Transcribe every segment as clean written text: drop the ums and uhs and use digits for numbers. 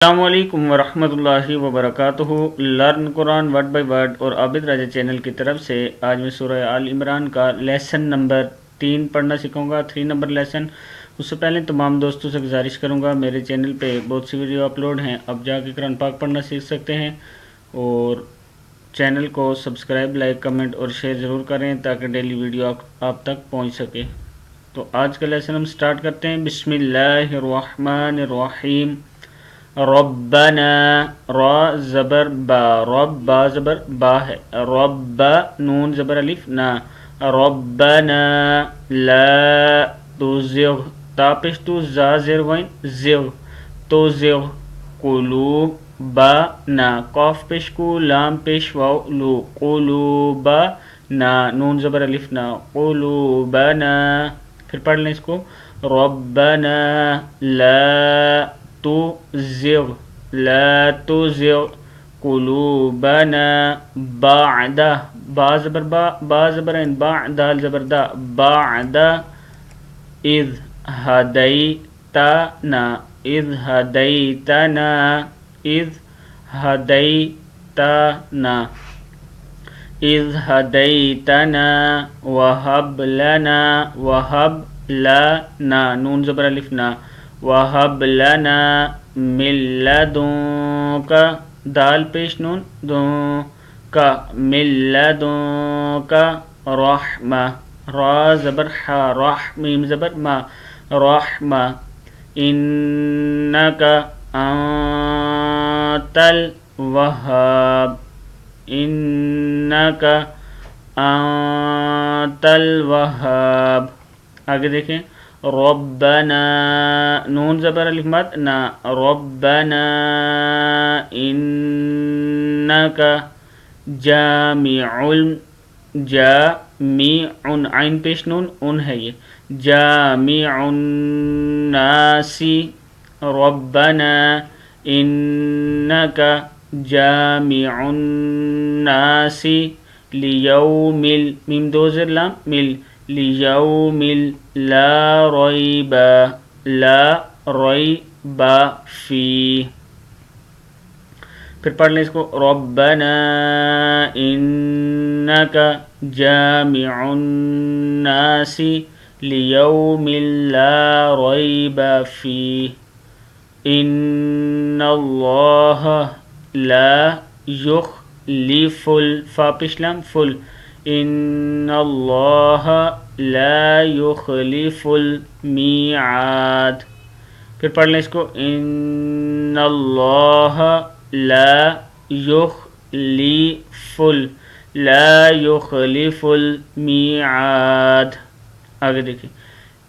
السلام علیکم ورحمۃ اللہ وبرکاتہ۔ Learn Quran word by word اور عابد راجہ چینل کی طرف سے آج میں سورہ آل عمران کا لیسن نمبر 3 پڑھنا سیکھوں گا، 3 نمبر لیسن۔ اس سے پہلے تمام دوستوں سے گزارش کروں گا، میرے چینل پہ بہت سی ویڈیو اپلوڈ ہیں، اب جا کے قرآن پاک پڑھنا سیکھ سکتے ہیں، اور چینل کو سبسکرائب، لائک، کمنٹ اور شیئر ضرور کریں تاکہ ڈیلی ویڈیو آپ تک پہنچ سکے۔ تو آج کا لیسن ہم سٹارٹ کرتے ہیں۔ بسم اللہ الرحمن الرحیم۔ ربنا، را زبر با، رب با زبر با ہے، رب نون زبر الف نا، ربنا لا تزغ، تا پیش تو زا زیر وین زغ، تزغ قلوبنا، قاف پیش کو، لام پیش واو لو، قلوبنا، نون زبر الف نا، قلوبنا۔ پھر پڑھ لیں اس کو، ربنا لا تزغ، لا تزغ قلوبنا بعد، با زبر با، با زبر ان، با دال زبر دا، بعد اذ ہدیتنا، اذ ہدیتنا، اذ ہدیتنا، اذ ہدیتنا، وہب لنا، وہب لنا، نون زبر الف نا، وَهَبْ لَنَا مِن لَدُنْكَ، دال پیش نون دون کا، مِن لَدُنْكَ رحمہ، را زبر حا، رح میم زبر ما، رحمہ، انک انت الوہاب، انک انت الوہاب۔ آگے دیکھیں، ربنا، نون زبر الف مد نا، ربنا انک جامع، جامع، عین پیش نون ان ہے یہ، جامع الناس، ربنا انک جامع الناس لیوم، میم دو زر لام مل، لیوم لا ریب، لا ریب فی۔ پھر پڑھ لیں اس کو، ربنا انک جامع الناس لیوم لا ریب فی، ان اللہ لا یخلف الفا پشلم فل، ان اللہ لا یخلف المیعاد۔ پھر پڑھ لیں اس کو، ان اللہ لا یخلف، لا یخلف المیعاد۔ آگے دیکھیں،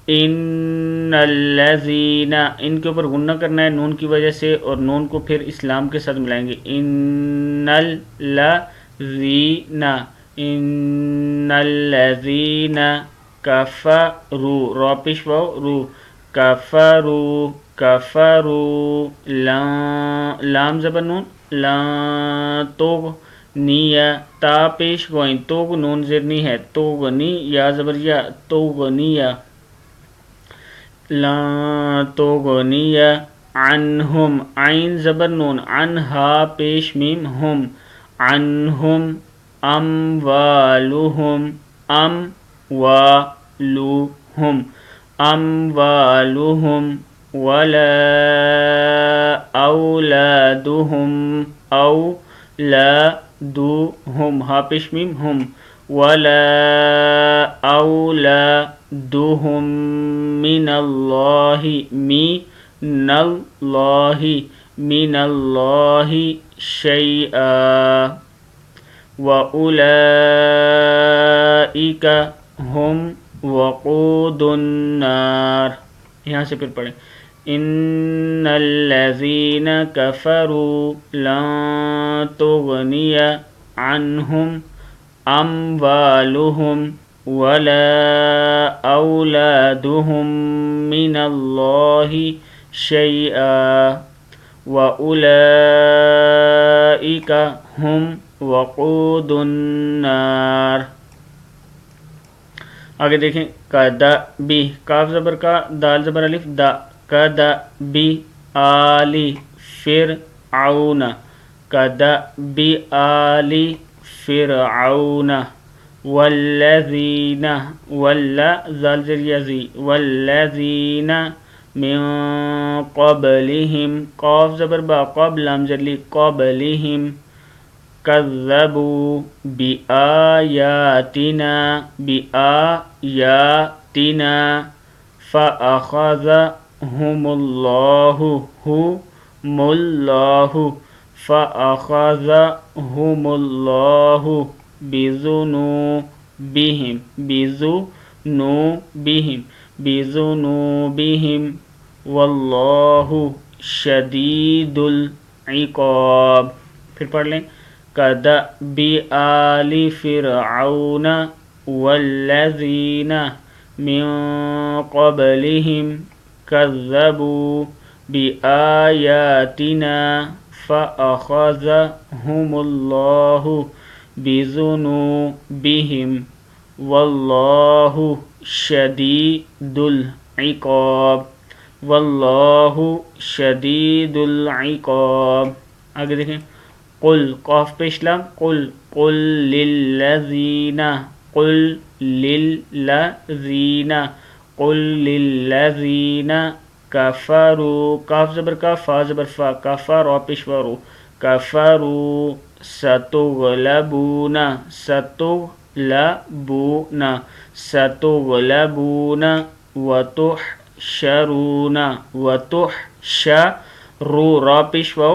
ان الذین، ان کے اوپر غنہ کرنا ہے نون کی وجہ سے، اور نون کو پھر اسلام کے ساتھ ملائیں گے، ان الذین، ان الذین کفروا، را پیش واو رو، کفروا، کفروا، لام زبر نون، لا تغنی، تا پیش گوئن، توگ نون زرنی ہے، توغنی، یا زبر یا، توغنی، لا تغنی عنہم، عین زبر نون، عنہا پیش میم ہم، عنہم اموالہم، اموالہم، اموالہم، ولا اولادہم، اولادہم، ہا پیش میم ہم، ولا اولادہم من اللہ، من اللہ، من اللہ شیئا، وَأُولَئِكَ هُمْ وَقُودُ النَّارِ۔ یہاں سے پھر پڑھیں، ان الذین کفروا لن تغنی عنہم اموالہم ولا اولادہم من اللہ شیئا، وَأُولَئِكَ هُمْ وقود النار۔ آگے دیکھیں، کاف زبر کا، دال زبر الف دا، کدبی آلی فرعون كدأب آل فرعون والذين والذين من قبلهم قاف زبر با قبل لام قبلهم كذبوا بآياتنا فأخذهم الله بذنوبهم والله شدید العقاب. پھر پڑھ لیں كدأب آل فرعون والذین من قبلهم كذبوا بآياتنا فأخذهم الله بذنوبهم والله شدید العقاب شدید العقاب. آگے دیکھیں قل قاف پیش لام قل للذین کفروا کاف زبر کا فا زبر فا کفر و پیش ورو کفروا ستغلبون وتحشرون را پیش رو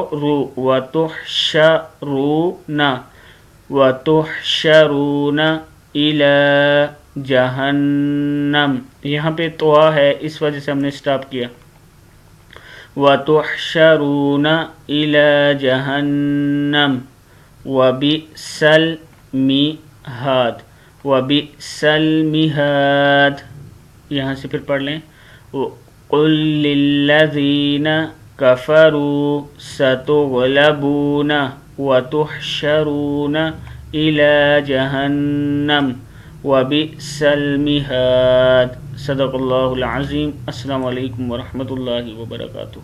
وتحشرون الى جہنم. یہاں پہ توہا ہے اس وجہ سے ہم نے سٹاپ کیا. وتحشرون الى جہنم وبئس المہاد. یہاں سے پھر پڑھ لیں قل للذین کفروا ستغلبون وتحشرون الى جہنم وبئس المہاد. صدق اللہ العظیم. السلام علیکم ورحمۃ اللہ وبرکاتہ.